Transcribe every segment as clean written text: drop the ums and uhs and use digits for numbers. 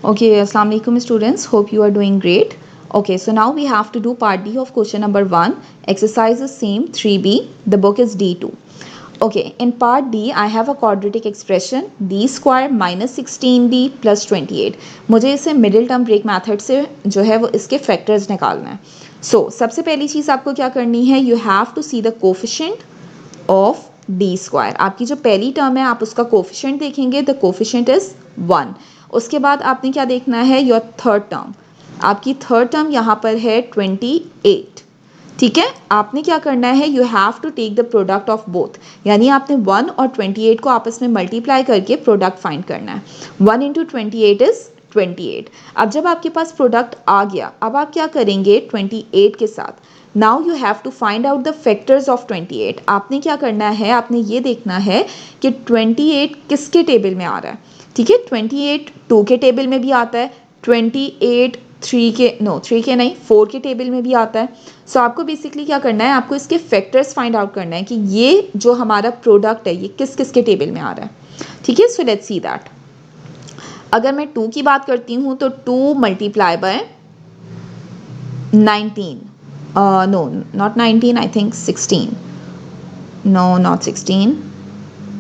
Okay, Assalamu alaikum students. Hope you are doing great. Okay, so now we have to do part D of question number 1. Exercise is same 3B. The book is D2. Okay, in part D I have a quadratic expression d square minus 16d plus 28. मुझे इसे middle term break method से जो है वो इसके factors निकालना है. So सबसे पहली चीज़ आपको क्या करनी है, you have to see the coefficient of D square. आपकी जो पहली टर्म है आप उसका कोफिशिएंट देखेंगे, द कोफिशिएंट इज 1. उसके बाद आपने क्या देखना है, योर थर्ड टर्म. आपकी थर्ड टर्म यहाँ पर है 28. ठीक है, आपने क्या करना है, you have to take the product of both. यानी आपने 1 और 28 को आपस में मल्टीप्लाई करके प्रोडक्ट फाइंड करना है. 1 इंटू 28 इज 28. अब जब आपके पास प्रोडक्ट आ गया, अब आप क्या करेंगे 28 के साथ, now you have to find out the factors of 28. आपने क्या करना है, आपने ये देखना है कि 28 किसके टेबल में आ रहा है. ठीक है, 28 2 के टेबल में भी आता है, 28 3 के नहीं 4 के टेबल में भी आता है. सो आपको बेसिकली क्या करना है, आपको इसके फैक्टर्स फाइंड आउट करना है कि ये जो हमारा प्रोडक्ट है ये किस किस के टेबल में आ रहा है. ठीक है, सो लेट्स सी दैट. अगर मैं 2 की बात करती हूँ तो 2 multiply by 19, no not 19, I think 16, no not 16,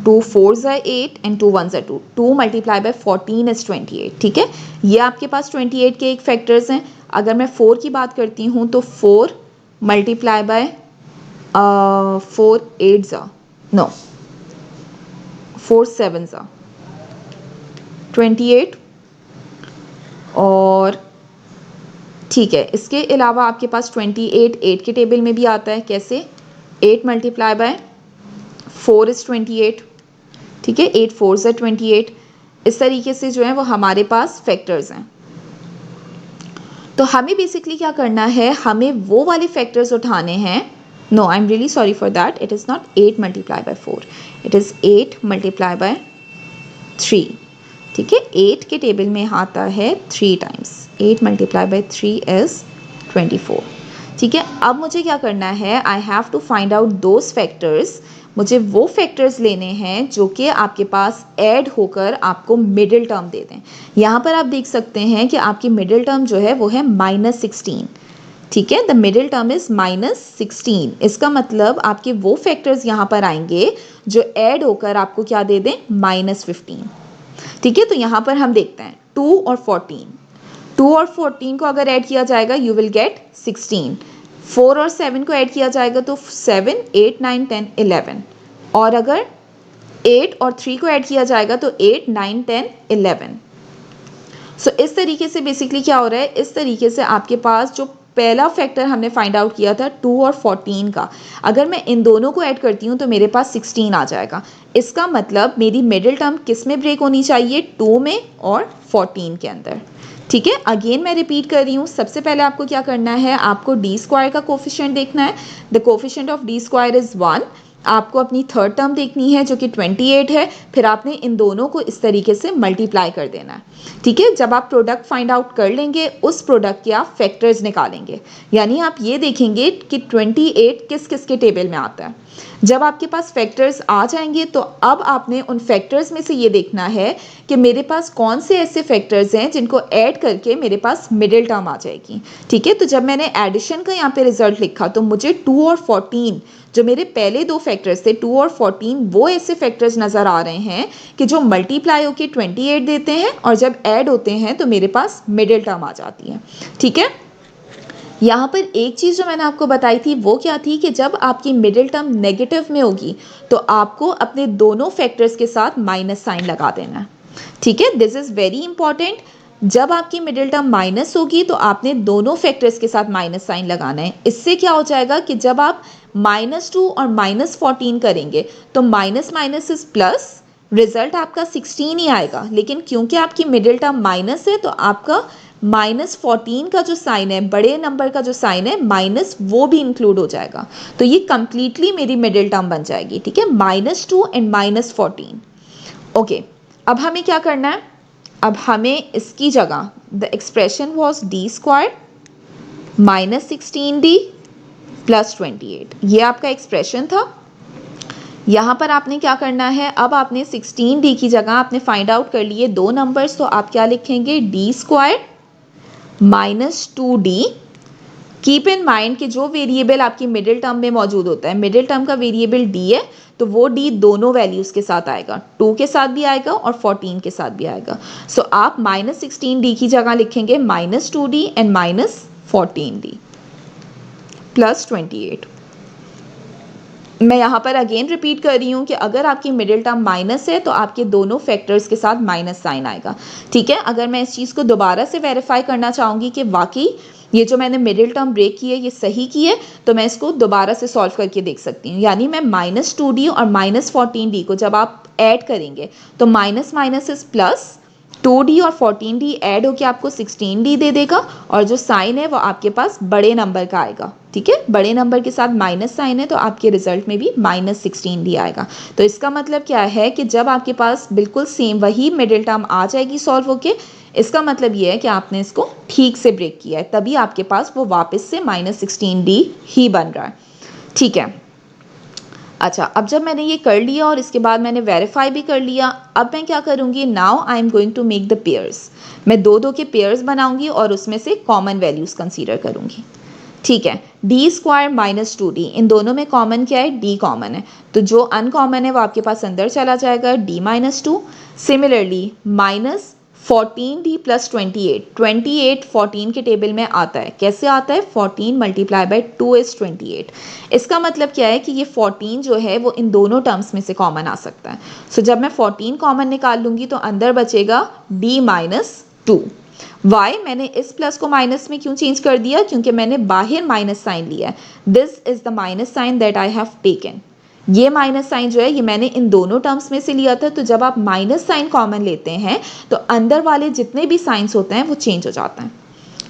2 4s are 8 and 2 1s are 2. 2 multiply by 14 is 28. ठीक है, ये आपके पास 28 के एक फैक्टर्स हैं. अगर मैं 4 की बात करती हूँ तो 4 multiply by 4 8s are, no 4 7s are 28. और ठीक है, इसके अलावा आपके पास 28 8 के टेबल में भी आता है. कैसे, 8 मल्टीप्लाई बाय 4 इज़ 28. ठीक है, 8 4s are 28. इस तरीके से जो है वो हमारे पास फैक्टर्स हैं. तो हमें बेसिकली क्या करना है, हमें वो वाले फैक्टर्स उठाने हैं. No, I am really sorry for that. It is not 8 multiply by 4, it is 8 multiply by 3. ठीक है, 8 के टेबल में आता है 3 टाइम्स. 8 multiply by 3 is 24. ठीक है, अब मुझे क्या करना है, I have to find out those factors. मुझे वो फैक्टर्स लेने हैं जो कि आपके पास ऐड होकर आपको मिडिल टर्म दे दें. यहाँ पर आप देख सकते हैं कि आपकी मिडिल टर्म जो है वो है -16. ठीक है, द मिडिल टर्म इज़ -16. इसका मतलब आपके वो फैक्टर्स यहाँ पर आएंगे जो ऐड होकर आपको क्या दे दें, -15. ठीक है, तो यहाँ पर हम देखते हैं 2 और 14. 2 और 14 को अगर ऐड किया जाएगा यू विल गेट 16. 4 और 7 को ऐड किया जाएगा तो 7 8 9 10 11. और अगर 8 और 3 को ऐड किया जाएगा तो 8 9 10 11. सो इस तरीके से बेसिकली क्या हो रहा है, इस तरीके से आपके पास जो पहला फैक्टर हमने फाइंड आउट किया था 2 और 14 का, अगर मैं इन दोनों को ऐड करती हूँ तो मेरे पास 16 आ जाएगा. इसका मतलब मेरी मिडिल टर्म किस में ब्रेक होनी चाहिए, 2 में और 14 के अंदर. ठीक है, अगेन मैं रिपीट कर रही हूँ. सबसे पहले आपको क्या करना है, आपको डी स्क्वायर का कोफिशिएंट देखना है. The coefficient of D square is 1. आपको अपनी थर्ड टर्म देखनी है जो कि 28 है. फिर आपने इन दोनों को इस तरीके से मल्टीप्लाई कर देना है. ठीक है, जब आप प्रोडक्ट फाइंड आउट कर लेंगे उस प्रोडक्ट के आप फैक्टर्स निकालेंगे. यानी आप ये देखेंगे कि 28 किस किस के टेबल में आता है. जब आपके पास फैक्टर्स आ जाएंगे तो अब आपने उन फैक्टर्स में से ये देखना है कि मेरे पास कौन से ऐसे फैक्टर्स हैं जिनको ऐड करके मेरे पास मिडिल टर्म आ जाएगी. ठीक है, तो जब मैंने एडिशन का यहाँ पे रिजल्ट लिखा तो मुझे 2 और 14 जो मेरे पहले दो फैक्टर्स थे 2 और 14, वो ऐसे फैक्टर्स नज़र आ रहे हैं कि जो मल्टीप्लाई होकर 28 देते हैं और जब ऐड होते हैं तो मेरे पास मिडिल टर्म आ जाती है. ठीक है, यहाँ पर एक चीज़ जो मैंने आपको बताई थी वो क्या थी कि जब आपकी मिडिल टर्म नेगेटिव में होगी तो आपको अपने दोनों फैक्टर्स के साथ माइनस साइन लगा देना है. ठीक है, दिस इज़ वेरी इंपॉर्टेंट. जब आपकी मिडिल टर्म माइनस होगी तो आपने दोनों फैक्टर्स के साथ माइनस साइन लगाना है. इससे क्या हो जाएगा कि जब आप -2 और -14 करेंगे तो minus minus is plus, result आपका 16 ही आएगा. लेकिन क्योंकि आपकी मिडिल टर्म माइनस है तो आपका -14 का जो साइन है, बड़े नंबर का जो साइन है माइनस, वो भी इंक्लूड हो जाएगा. तो ये कंप्लीटली मेरी मिडिल टर्म बन जाएगी. ठीक है, -2 एंड -14. ओके, अब हमें क्या करना है, अब हमें इसकी जगह the expression was D square -16d + 28. ये आपका एक्सप्रेशन था. यहाँ पर आपने क्या करना है, अब आपने 16d की जगह आपने फाइंड आउट कर लिए दो नंबर्स, तो आप क्या लिखेंगे, D square minus 2d। Keep in mind कि जो वेरिएबल आपकी मिडिल टर्म में मौजूद होता है, मिडिल टर्म का वेरिएबल d है, तो वो d दोनों वैल्यूज़ के साथ आएगा, 2 के साथ भी आएगा और 14 के साथ भी आएगा। सो आप -16d की जगह लिखेंगे -2d एंड -14d प्लस 28। मैं यहाँ पर अगेन रिपीट कर रही हूँ कि अगर आपकी मिडिल टर्म माइनस है तो आपके दोनों फैक्टर्स के साथ माइनस साइन आएगा। ठीक है, अगर मैं इस चीज़ को दोबारा से वेरीफाई करना चाहूँगी कि वाकई ये जो मैंने मिडिल टर्म ब्रेक की है ये सही की है, तो मैं इसको दोबारा से सॉल्व करके देख सकती हूँ। यानी मैं -2d और -14d को जब आप ऐड करेंगे तो minus minus is plus, 2d और 14d ऐड होकर आपको 16d दे देगा, और जो साइन है वो आपके पास बड़े नंबर का आएगा। ठीक है, बड़े नंबर के साथ माइनस साइन है तो आपके रिजल्ट में भी -16d आएगा। तो इसका मतलब क्या है कि जब आपके पास बिल्कुल सेम वही मिडिल टर्म आ जाएगी सॉल्व होके, इसका मतलब ये है कि आपने इसको ठीक से ब्रेक किया है, तभी आपके पास वो वापस से -16d ही बन रहा है। ठीक है, अच्छा, अब जब मैंने ये कर लिया और इसके बाद मैंने वेरीफाई भी कर लिया, अब मैं क्या करूँगी, now I am going to make the pairs. मैं दो दो के पेयर्स बनाऊंगी और उसमें से कॉमन वैल्यूज़ कंसीडर करूँगी। ठीक है, डी स्क्वायर माइनस 2d, इन दोनों में कॉमन क्या है, d कॉमन है, तो जो अनकॉमन है वो आपके पास अंदर चला जाएगा, d minus 2। Similarly -14d plus 28 14 के टेबल में आता है, कैसे आता है, 14 मल्टीप्लाई बाई 2 इज 28। इसका मतलब क्या है कि ये 14 जो है वो इन दोनों टर्म्स में से कॉमन आ सकता है। सो जब मैं 14 कॉमन निकाल लूँगी तो अंदर बचेगा d माइनस 2। वाई, मैंने इस प्लस को माइनस में क्यों चेंज कर दिया, क्योंकि मैंने बाहर माइनस साइन लिया है। This is the minus sign that I have taken. ये माइनस साइन जो है ये मैंने इन दोनों टर्म्स में से लिया था, तो जब आप माइनस साइन कॉमन लेते हैं तो अंदर वाले जितने भी साइंस होते हैं वो चेंज हो जाते हैं।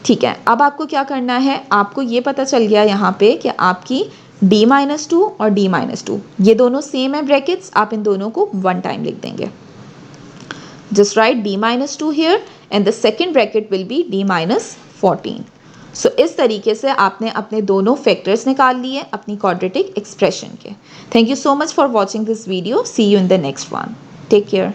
ठीक है, अब आपको क्या करना है, आपको ये पता चल गया यहाँ पे कि आपकी d माइनस 2 और d माइनस 2 ये दोनों सेम है ब्रैकेट्स, आप इन दोनों को वन टाइम लिख देंगे। Just write d minus 2 here and the second bracket will be d minus 14. So इस तरीके से आपने अपने दोनों फैक्टर्स निकाल लिए अपनी quadratic expression के। Thank you so much for watching this video. See you in the next one. Take care.